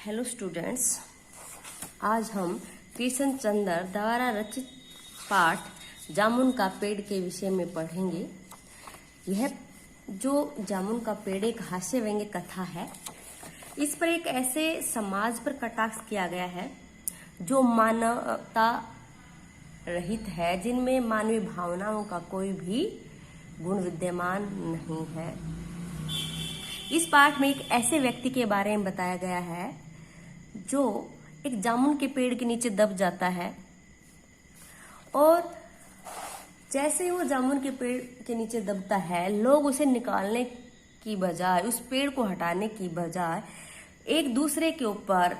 Hello students, आज हम कृष्ण चंद्र द्वारा रचित पाठ जामुन का पेड़ के विषय में पढ़ेंगे। यह जो जामुन का पेड़ एक हास्य व्यंग्य कथा है। इस पर एक ऐसे समाज पर कटाक्ष किया गया है जो मानवता रहित है, जिनमें मानवीय भावनाओं का कोई भी गुण विद्यमान नहीं है। इस पाठ में एक ऐसे व्यक्ति के बारे में बताया गया है जो एक जामुन के पेड़ के नीचे दब जाता है और जैसे ही वो जामुन के पेड़ के नीचे दबता है, लोग उसे निकालने की बजाय, उस पेड़ को हटाने की बजाय एक दूसरे के ऊपर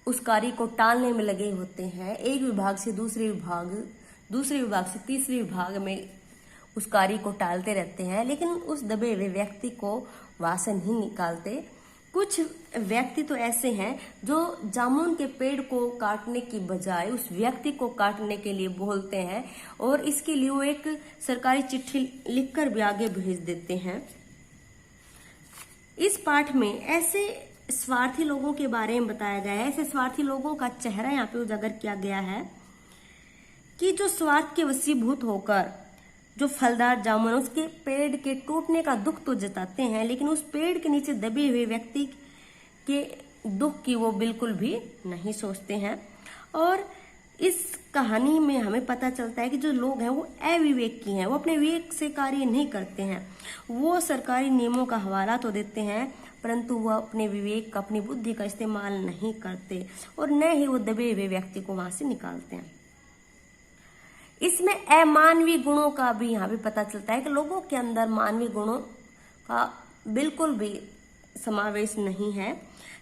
उस कार्य को टालने में लगे होते हैं। एक विभाग से दूसरे विभाग से तीसरे विभाग में उस कार्य को टालते रहते हैं, लेकिन उस दबे हुए व्यक्ति को वहां से नहीं निकालते। कुछ व्यक्ति तो ऐसे हैं जो जामुन के पेड़ को काटने की बजाय उस व्यक्ति को काटने के लिए बोलते हैं और इसके लिए वो एक सरकारी चिट्ठी लिखकर भी आगे भेज देते हैं। इस पाठ में ऐसे स्वार्थी लोगों के बारे में बताया गया है। ऐसे स्वार्थी लोगों का चेहरा यहाँ पे उजागर किया गया है कि जो स्वार्थ के वशीभूत होकर जो फलदार जामुन उसके पेड़ के टूटने का दुख तो जताते हैं, लेकिन उस पेड़ के नीचे दबे हुए व्यक्ति के दुख की वो बिल्कुल भी नहीं सोचते हैं। और इस कहानी में हमें पता चलता है कि जो लोग हैं वो अविवेकी हैं, वो अपने विवेक से कार्य नहीं करते हैं। वो सरकारी नियमों का हवाला तो देते हैं, परंतु वह अपने विवेक, अपनी बुद्धि का इस्तेमाल नहीं करते और न ही वो दबे हुए व्यक्ति को वहां से निकालते हैं। इसमें अमानवीय गुणों का भी यहाँ पे पता चलता है कि लोगों के अंदर मानवीय गुणों का बिल्कुल भी समावेश नहीं है।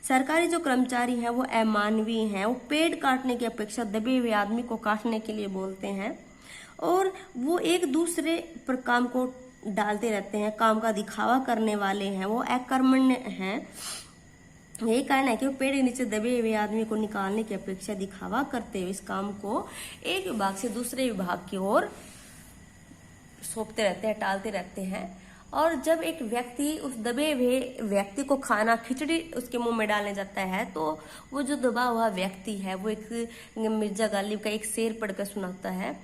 सरकारी जो कर्मचारी हैं वो अमानवीय हैं। वो पेड़ काटने की अपेक्षा दबे हुए आदमी को काटने के लिए बोलते हैं और वो एक दूसरे पर काम को डालते रहते हैं, काम का दिखावा करने वाले हैं, वो अकर्मण्य हैं। यही कारण है कि वो पेड़ के नीचे दबे हुए आदमी को निकालने की अपेक्षा दिखावा करते हुए इस काम को एक विभाग से दूसरे विभाग की ओर सौंपते रहते हैं, टालते रहते हैं। और जब एक व्यक्ति उस दबे हुए व्यक्ति को खाना, खिचड़ी उसके मुंह में डालने जाता है, तो वो जो दबा हुआ व्यक्ति है वो एक मिर्जा गालिब का एक शेर पढ़कर सुनाता है,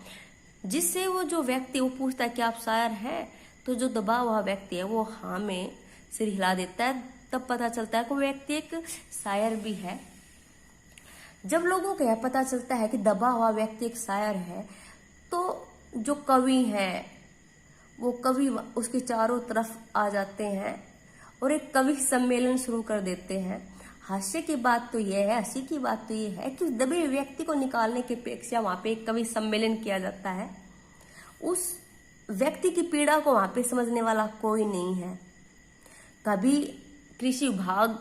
जिससे वो जो व्यक्ति वो पूछता है कि आप शायर हैं, तो जो दबा हुआ व्यक्ति है वो हाँ में सिर हिला देता है। तब पता चलता है कि वो व्यक्ति एक शायर भी है। जब लोगों को यह पता चलता है कि दबा हुआ व्यक्ति एक शायर है, तो जो कवि है वो कवि उसके चारों तरफ आ जाते हैं और एक कवि सम्मेलन शुरू कर देते हैं। हास्य की बात तो यह है, हंसी की बात तो यह है कि उस दबे हुए व्यक्ति को निकालने की अपेक्षा वहां पे एक कवि सम्मेलन किया जाता है। उस व्यक्ति की पीड़ा को वहां पे समझने वाला कोई नहीं है। कभी कृषि विभाग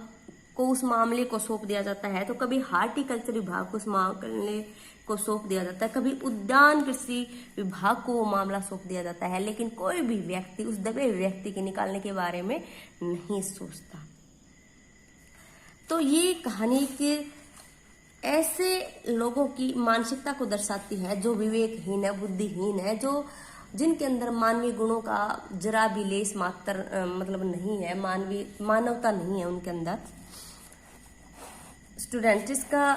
को उस मामले को सौंप दिया जाता है, तो कभी हार्टिकल्चर विभाग को उस मामले को सौंप दिया जाता है, कभी उद्यान कृषि विभाग को वो मामला सौंप दिया जाता है, लेकिन कोई भी व्यक्ति उस दबे हुए व्यक्ति के निकालने के बारे में नहीं सोचता। तो ये कहानी के ऐसे लोगों की मानसिकता को दर्शाती है जो विवेकहीन है, बुद्धिहीन है, जो जिनके अंदर मानवीय गुणों का जरा भी लेस मात्र मतलब नहीं है, मानवता नहीं है उनके अंदर। स्टूडेंट, इसका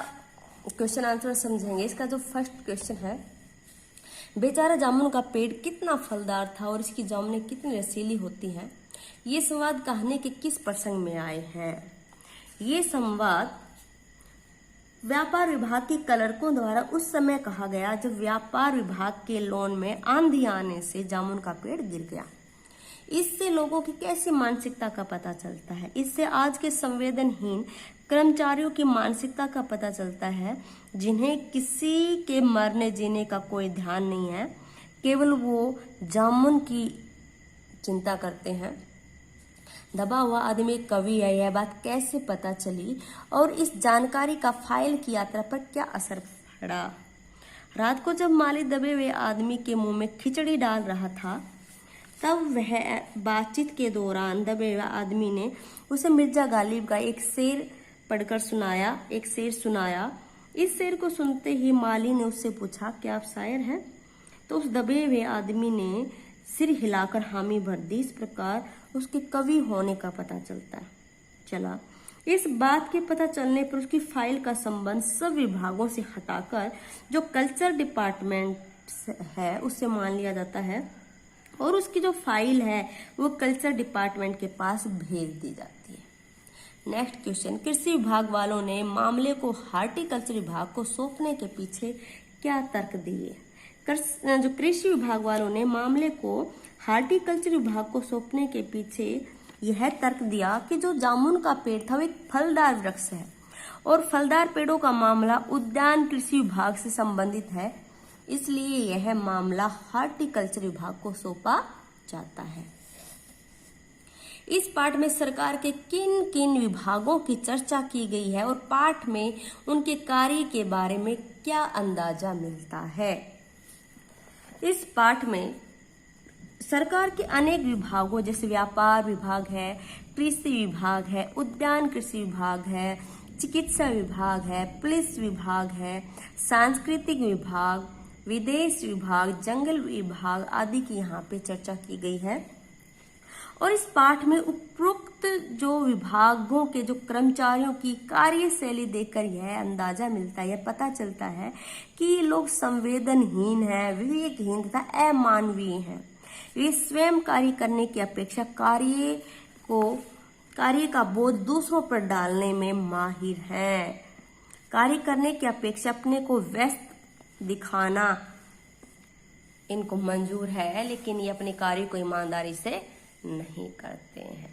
क्वेश्चन आंसर समझेंगे। इसका जो फर्स्ट क्वेश्चन है, बेचारा जामुन का पेड़ कितना फलदार था और इसकी जामुनें कितनी रसीली होती हैं। ये संवाद कहानी के किस प्रसंग में आए हैं? ये संवाद व्यापार विभाग के क्लर्कों द्वारा उस समय कहा गया जब व्यापार विभाग के लॉन में आंधी आने से जामुन का पेड़ गिर गया। इससे लोगों की कैसी मानसिकता का पता चलता है। इससे आज के संवेदनहीन कर्मचारियों की मानसिकता का पता चलता है, जिन्हें किसी के मरने जीने का कोई ध्यान नहीं है, केवल वो जामुन की चिंता करते हैं। दबा हुआ आदमी एक कवि है, यह बात कैसे पता चली और इस जानकारी का फाइल की यात्रा पर क्या असर पड़ा? रात को जब माली दबे हुए आदमी के मुंह में खिचड़ी डाल रहा था, तब वह बातचीत के दौरान दबे हुए आदमी ने उसे मिर्जा गालिब का एक शेर पढ़कर सुनाया। इस शेर को सुनते ही माली ने उससे पूछा, क्या आप शायर हैं? तो उस दबे हुए आदमी ने सिर हिलाकर हामी भर दी। इस प्रकार उसके कवि होने का पता चला। इस बात के पता चलने पर उसकी फाइल का संबंध सब विभागों से हटाकर जो कल्चर डिपार्टमेंट है उससे मान लिया जाता है और उसकी जो फाइल है वो कल्चर डिपार्टमेंट के पास भेज दी जाती है। नेक्स्ट क्वेश्चन, कृषि विभाग वालों ने मामले को हार्टिकल्चर विभाग को सौंपने के पीछे क्या तर्क दिए? जो कृषि विभाग वालों ने मामले को हार्टिकल्चर विभाग को सौंपने के पीछे यह तर्क दिया कि जो जामुन का पेड़ था वो एक फलदार वृक्ष है और फलदार पेड़ों का मामला उद्यान कृषि विभाग से संबंधित है, इसलिए यह मामला हार्टिकल्चर विभाग को सौंपा जाता है। इस पाठ में सरकार के किन किन विभागों की चर्चा की गई है और पाठ में उनके कार्य के बारे में क्या अंदाजा मिलता है? इस पाठ में सरकार के अनेक विभागों जैसे व्यापार विभाग है, कृषि विभाग है, उद्यान कृषि विभाग है, चिकित्सा विभाग है, पुलिस विभाग है, सांस्कृतिक विभाग, विदेश विभाग, जंगल विभाग आदि की यहाँ पे चर्चा की गई है। और इस पाठ में उपरोक्त जो विभागों के जो कर्मचारियों की कार्यशैली देखकर यह अंदाजा मिलता है, यह पता चलता है कि ये लोग संवेदनहीन हैं, विवेकहीन तथा अमानवीय हैं। वे स्वयं कार्य करने की अपेक्षा कार्य का बोझ दूसरों पर डालने में माहिर हैं। कार्य करने की अपेक्षा अपने को व्यस्त दिखाना इनको मंजूर है, लेकिन ये अपने कार्य को ईमानदारी से नहीं करते हैं।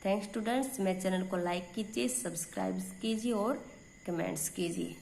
थैंक्स स्टूडेंट्स, मेरे चैनल को लाइक कीजिए, सब्सक्राइब कीजिए और कमेंट्स कीजिए।